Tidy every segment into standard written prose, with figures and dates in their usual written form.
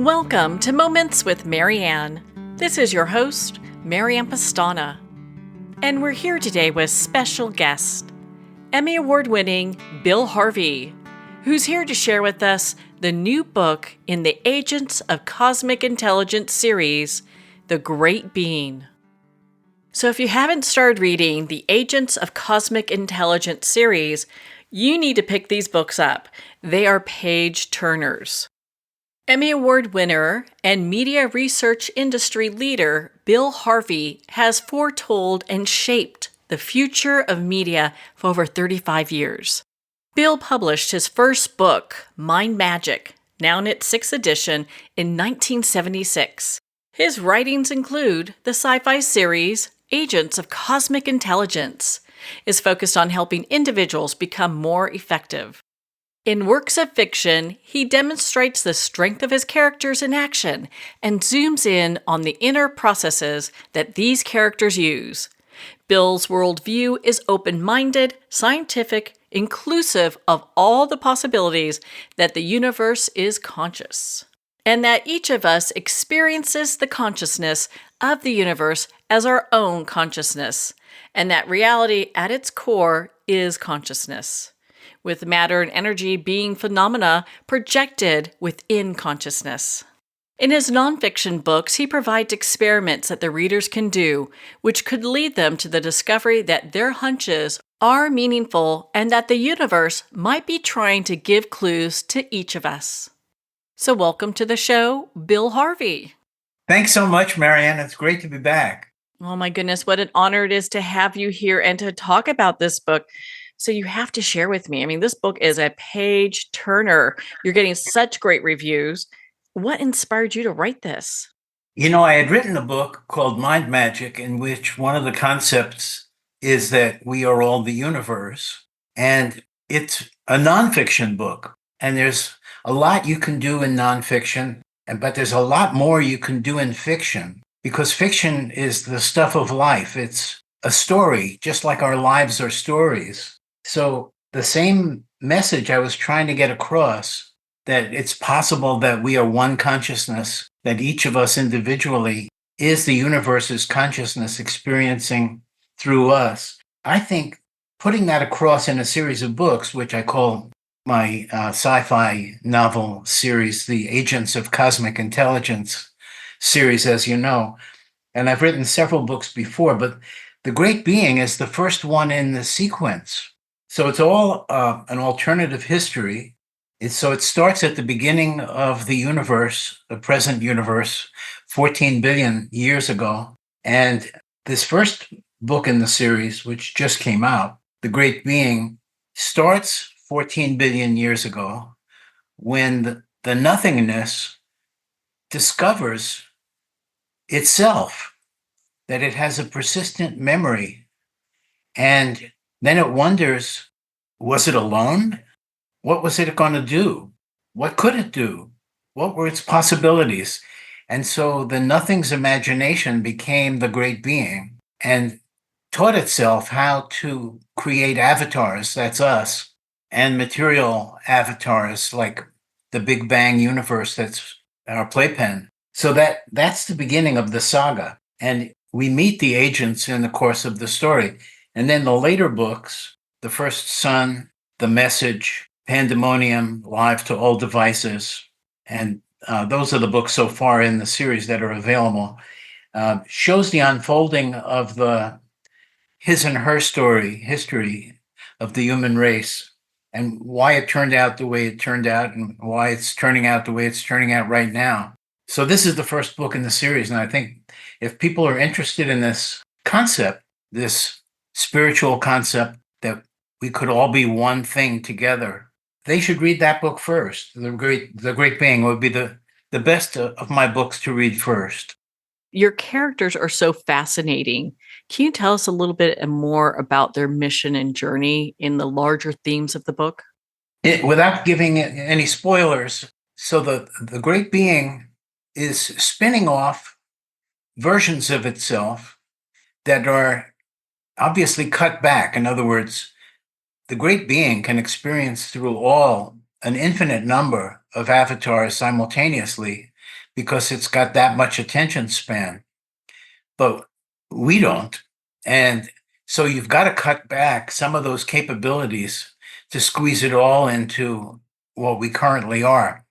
Welcome to Moments with Marianne. This is your host, Marianne Pastana. And we're here today with special guest, Emmy Award winning Bill Harvey, who's here to share with us the new book in the Agents of Cosmic Intelligence series, The Great Being. So if you haven't started reading the Agents of Cosmic Intelligence series, you need to pick these books up. They are page turners. Emmy Award winner and media research industry leader Bill Harvey has foretold and shaped the future of media for over 35 years. Bill published his first book, Mind Magic, now in its 6th edition, in 1976. His writings include the sci-fi series Agents of Cosmic Intelligence, is focused on helping individuals become more effective. In works of fiction, he demonstrates the strength of his characters in action and zooms in on the inner processes that these characters use. Bill's worldview is open-minded, scientific, inclusive of all the possibilities that the universe is conscious, and that each of us experiences the consciousness of the universe as our own consciousness, and that reality at its core is consciousness, with matter and energy being phenomena projected within consciousness. In his nonfiction books, he provides experiments that the readers can do, which could lead them to the discovery that their hunches are meaningful and that the universe might be trying to give clues to each of us. So welcome to the show, Bill Harvey. Thanks so much, Marianne. It's great to be back. Oh my goodness, what an honor it is to have you here and to talk about this book. So you have to share with me. I mean, this book is a page turner. You're getting such great reviews. What inspired you to write this? You know, I had written a book called Mind Magic, in which one of the concepts is that we are all the universe. And it's a nonfiction book. And there's a lot you can do in nonfiction, but there's a lot more you can do in fiction, because fiction is the stuff of life. It's a story, just like our lives are stories. So the same message I was trying to get across, that it's possible that we are one consciousness, that each of us individually is the universe's consciousness experiencing through us. I think putting that across in a series of books, which I call my sci-fi novel series, the Agents of Cosmic Intelligence series, as you know, and I've written several books before, but The Great Being is the first one in the sequence. So it's all an alternative history. So it starts at the beginning of the universe, the present universe, 14 billion years ago. And this first book in the series, which just came out, The Great Being, starts 14 billion years ago, when the nothingness discovers itself, that it has a persistent memory. And then it wonders, was it alone? What was it going to do? What could it do? What were its possibilities? And so the nothing's imagination became the great being and taught itself how to create avatars, that's us, and material avatars like the Big Bang universe, that's our playpen. So that's the beginning of the saga. And we meet the agents in the course of the story. And then the later books, The First Sun, The Message, Pandemonium, Live to All Devices, and those are the books so far in the series that are available, shows the unfolding of the his and her history of the human race, and why it turned out the way it turned out, and why it's turning out the way it's turning out right now. So this is the first book in the series, and I think if people are interested in this concept, this spiritual concept that we could all be one thing together, they should read that book first. The Great Being would be the best of my books to read first. Your characters are so fascinating. Can you tell us a little bit more about their mission and journey in the larger themes of the book? Without giving any spoilers, so the Great Being is spinning off versions of itself that are obviously cut back. In other words, the Great Being can experience through an infinite number of avatars simultaneously, because it's got that much attention span. But we don't. And so you've got to cut back some of those capabilities to squeeze it all into what we currently are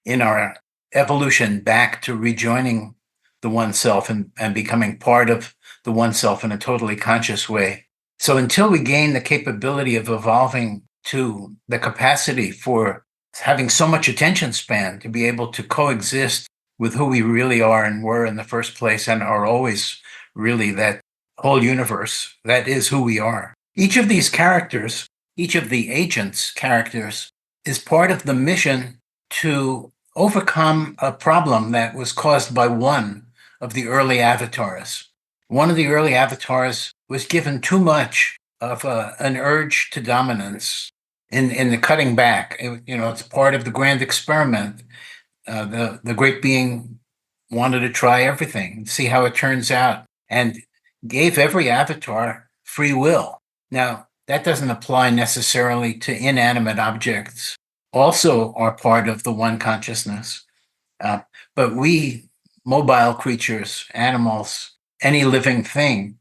in our evolution back to rejoining the oneself and becoming part of the oneself in a totally conscious way. So until we gain the capability of evolving to the capacity for having so much attention span to be able to coexist with who we really are and were in the first place and are always really that whole universe, that is who we are. Each of these characters, each of the agents' characters, is part of the mission to overcome a problem that was caused by one of the early avatars. One of the early avatars was given too much of an urge to dominance in the cutting back. It's part of the grand experiment. The great being wanted to try everything, see how it turns out, and gave every avatar free will. Now, that doesn't apply necessarily to inanimate objects, also are part of the one consciousness. But we, mobile creatures, animals, any living thing,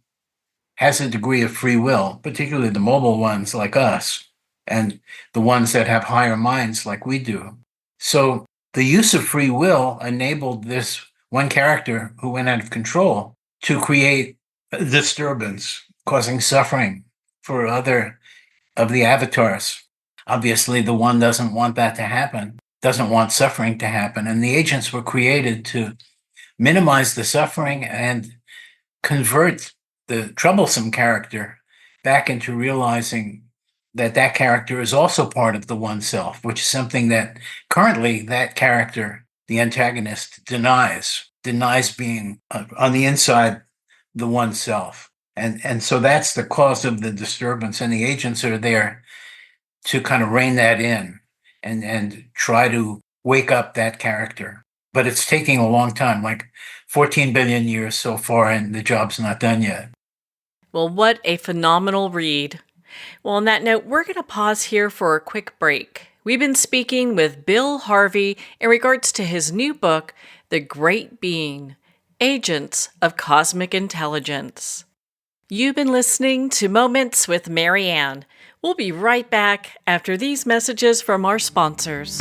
has a degree of free will, particularly the mobile ones like us, and the ones that have higher minds like we do. So the use of free will enabled this one character who went out of control to create a disturbance, causing suffering for other of the avatars. Obviously, the one doesn't want that to happen, doesn't want suffering to happen. And the agents were created to minimize the suffering and convert the troublesome character back into realizing that that character is also part of the oneself, which is something that currently that character, the antagonist, denies being on the inside the oneself. And so that's the cause of the disturbance. And the agents are there to kind of rein that in and try to wake up that character. But it's taking a long time, like 14 billion years so far, and the job's not done yet. Well, what a phenomenal read. Well, on that note, we're going to pause here for a quick break. We've been speaking with Bill Harvey in regards to his new book, The Great Being, Agents of Cosmic Intelligence. You've been listening to Moments with Marianne. We'll be right back after these messages from our sponsors.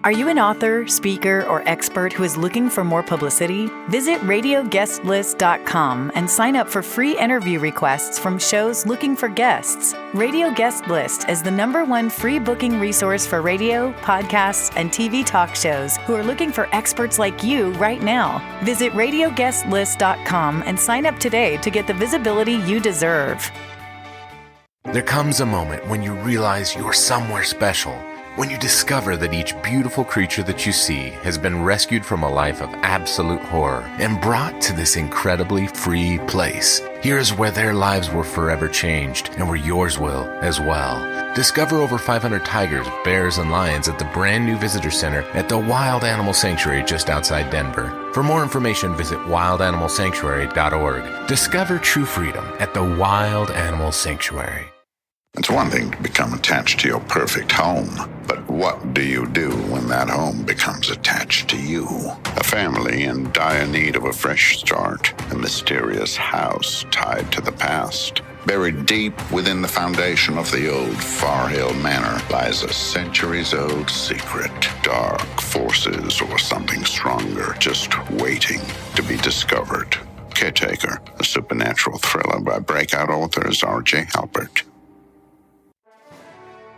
Are you an author, speaker, or expert who is looking for more publicity? Visit radioguestlist.com and sign up for free interview requests from shows looking for guests. Radio Guest List is the #1 free booking resource for radio, podcasts, and TV talk shows who are looking for experts like you right now. Visit radioguestlist.com and sign up today to get the visibility you deserve. There comes a moment when you realize you're somewhere special. When you discover that each beautiful creature that you see has been rescued from a life of absolute horror and brought to this incredibly free place. Here's where their lives were forever changed and where yours will as well. Discover over 500 tigers, bears, and lions at the brand new visitor center at the Wild Animal Sanctuary just outside Denver. For more information, visit wildanimalsanctuary.org. Discover true freedom at the Wild Animal Sanctuary. It's one thing to become attached to your perfect home, but what do you do when that home becomes attached to you? A family in dire need of a fresh start, a mysterious house tied to the past. Buried deep within the foundation of the old Far Hill Manor lies a centuries-old secret. Dark forces or something stronger just waiting to be discovered. Caretaker, a supernatural thriller by breakout authors R.J. Halpert.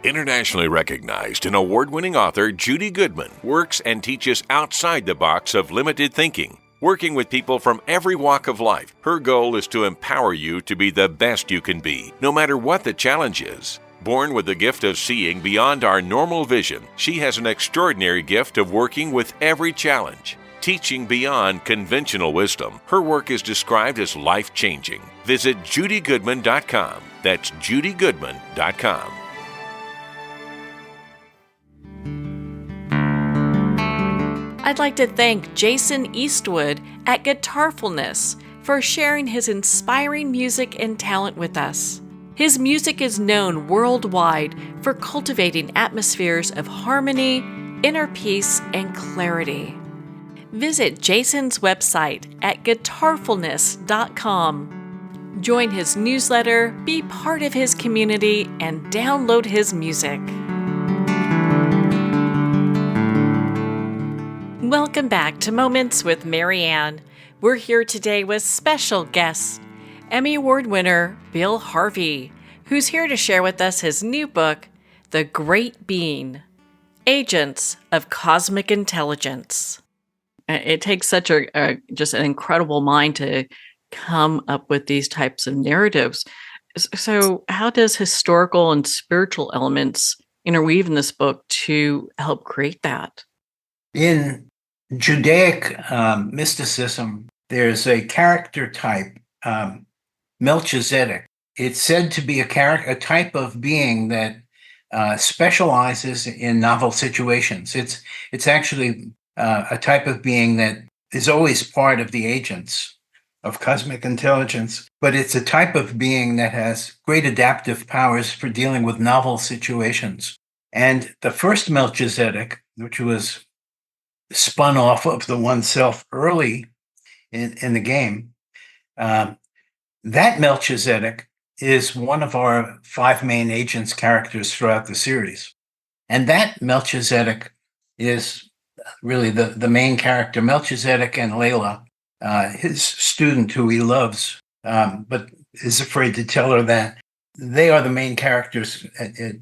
Internationally recognized and award-winning author Judy Goodman works and teaches outside the box of limited thinking. Working with people from every walk of life, her goal is to empower you to be the best you can be, no matter what the challenge is. Born with the gift of seeing beyond our normal vision, she has an extraordinary gift of working with every challenge. Teaching beyond conventional wisdom, her work is described as life-changing. Visit judygoodman.com. That's judygoodman.com. I'd like to thank Jason Eastwood at Guitarfulness for sharing his inspiring music and talent with us. His music is known worldwide for cultivating atmospheres of harmony inner peace and clarity. Visit Jason's website at guitarfulness.com. Join his newsletter, be part of his community, and download his music. Welcome back to Moments with Marianne. We're here today with special guest, Emmy Award winner Bill Harvey, who's here to share with us his new book, The Great Being: Agents of Cosmic Intelligence. It takes such just an incredible mind to come up with these types of narratives. So how does historical and spiritual elements interweave in this book to help create that? In Judaic mysticism, there's a character type, Melchizedek. It's said to be a type of being that specializes in novel situations. It's actually a type of being that is always part of the agents of cosmic intelligence, but it's a type of being that has great adaptive powers for dealing with novel situations. And the first Melchizedek, which was spun off of the oneself early in the game, that Melchizedek is one of our 5 main agents characters throughout the series. And that Melchizedek is really the main character. Melchizedek and Layla, his student who he loves, but is afraid to tell her that. They are the main characters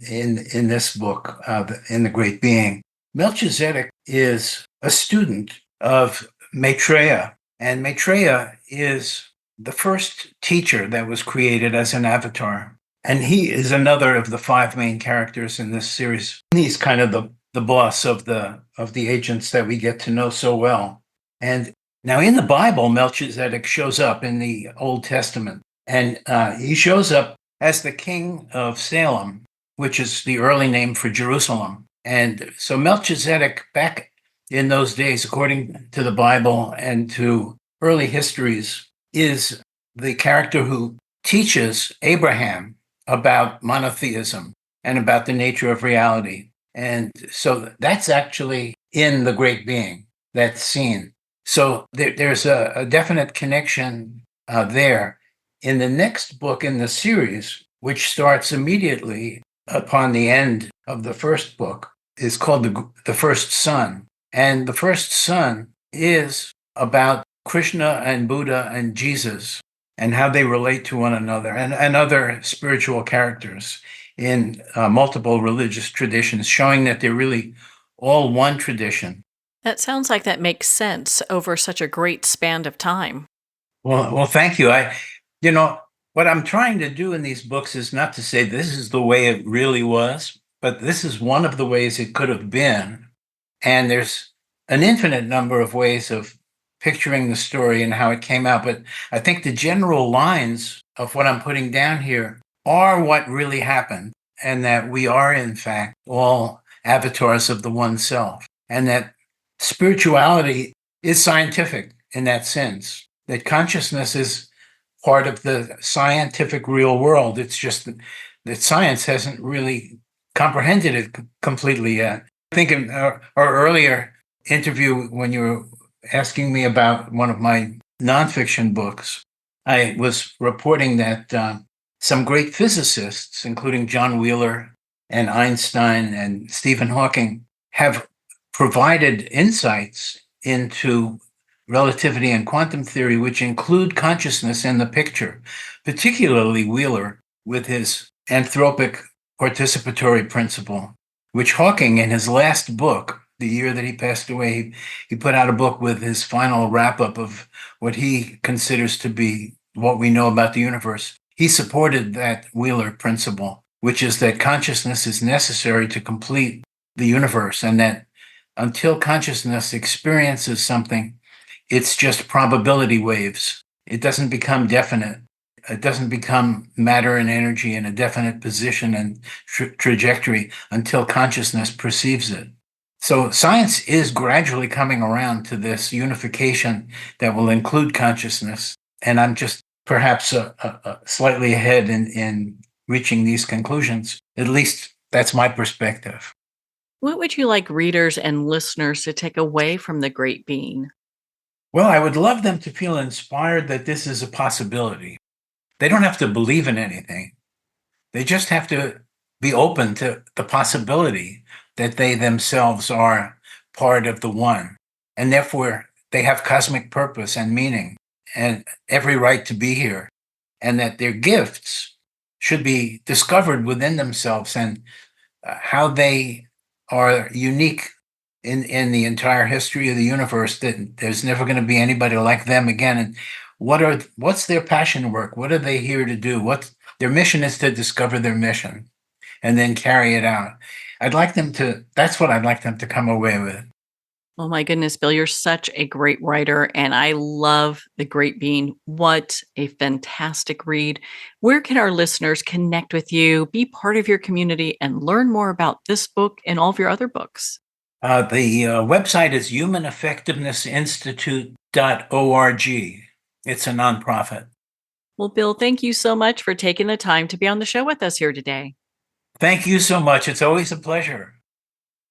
in this book, in The Great Being. Melchizedek is a student of Maitreya, and Maitreya is the first teacher that was created as an avatar. And he is another of the 5 main characters in this series. He's kind of the boss of the agents that we get to know so well. And now in the Bible, Melchizedek shows up in the Old Testament, and he shows up as the king of Salem, which is the early name for Jerusalem. And so Melchizedek, back in those days, according to the Bible and to early histories, is the character who teaches Abraham about monotheism and about the nature of reality. And so that's actually in The Great Being, that scene. So there's a definite connection there. In the next book in the series, which starts immediately upon the end of the first book, is called The First Son. And The First Son is about Krishna and Buddha and Jesus and how they relate to one another, and other spiritual characters in multiple religious traditions, showing that they're really all one tradition. That sounds like that makes sense over such a great span of time. Well, thank you. What I'm trying to do in these books is not to say this is the way it really was, but this is one of the ways it could have been. And there's an infinite number of ways of picturing the story and how it came out. But I think the general lines of what I'm putting down here are what really happened, and that we are, in fact, all avatars of the one self, and that spirituality is scientific in that sense, that consciousness is part of the scientific real world. It's just that science hasn't really comprehended it completely yet. I think in our earlier interview, when you were asking me about one of my nonfiction books, I was reporting that some great physicists, including John Wheeler and Einstein and Stephen Hawking, have provided insights into relativity and quantum theory, which include consciousness in the picture, particularly Wheeler with his anthropic participatory principle, which Hawking, in his last book, the year that he passed away, he put out a book with his final wrap-up of what he considers to be what we know about the universe. He supported that Wheeler principle, which is that consciousness is necessary to complete the universe, and that until consciousness experiences something, it's just probability waves. It doesn't become definite. It doesn't become matter and energy in a definite position and trajectory until consciousness perceives it. So science is gradually coming around to this unification that will include consciousness. And I'm just perhaps slightly ahead in reaching these conclusions. At least that's my perspective. What would you like readers and listeners to take away from The Great Bean? Well, I would love them to feel inspired that this is a possibility. They don't have to believe in anything. They just have to be open to the possibility that they themselves are part of the one. And therefore, they have cosmic purpose and meaning and every right to be here. And that their gifts should be discovered within themselves and how they are unique in the entire history of the universe, that there's never going to be anybody like them again. And what's their passion work? What are they here to do? Their mission is to discover their mission and then carry it out. That's what I'd like them to come away with. Oh my goodness, Bill, you're such a great writer, and I love The Great Bean. What a fantastic read. Where can our listeners connect with you, be part of your community, and learn more about this book and all of your other books? The website is humaneffectivenessinstitute.org. It's a nonprofit. Well, Bill, thank you so much for taking the time to be on the show with us here today. Thank you so much. It's always a pleasure.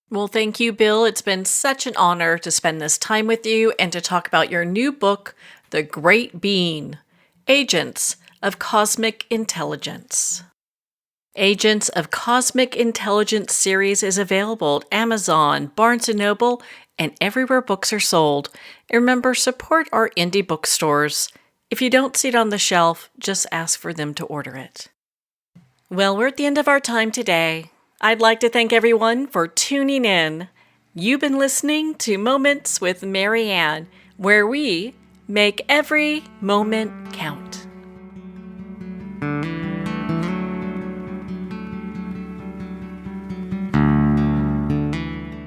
Well, thank you, Bill. It's been such an honor to spend this time with you and to talk about your new book, The Great Bean, Agents of Cosmic Intelligence. Agents of Cosmic Intelligence series is available at Amazon, Barnes & Noble, and everywhere books are sold. And remember, support our indie bookstores. If you don't see it on the shelf, just ask for them to order it. Well, we're at the end of our time today. I'd like to thank everyone for tuning in. You've been listening to Moments with Marianne, where we make every moment count.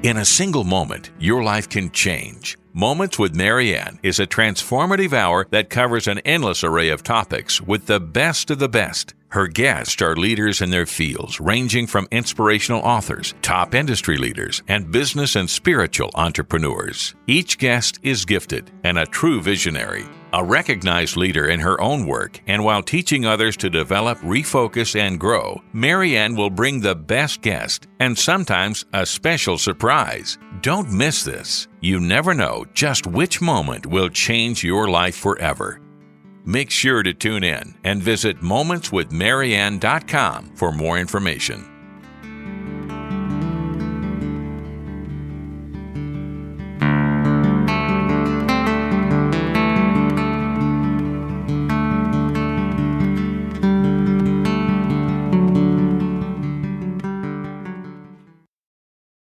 In a single moment, your life can change. Moments with Marianne is a transformative hour that covers an endless array of topics with the best of the best. Her guests are leaders in their fields, ranging from inspirational authors, top industry leaders, and business and spiritual entrepreneurs. Each guest is gifted and a true visionary, a recognized leader in her own work, and while teaching others to develop, refocus, and grow, Marianne will bring the best guest and sometimes a special surprise. Don't miss this. You never know just which moment will change your life forever. Make sure to tune in and visit momentswithmarianne.com for more information.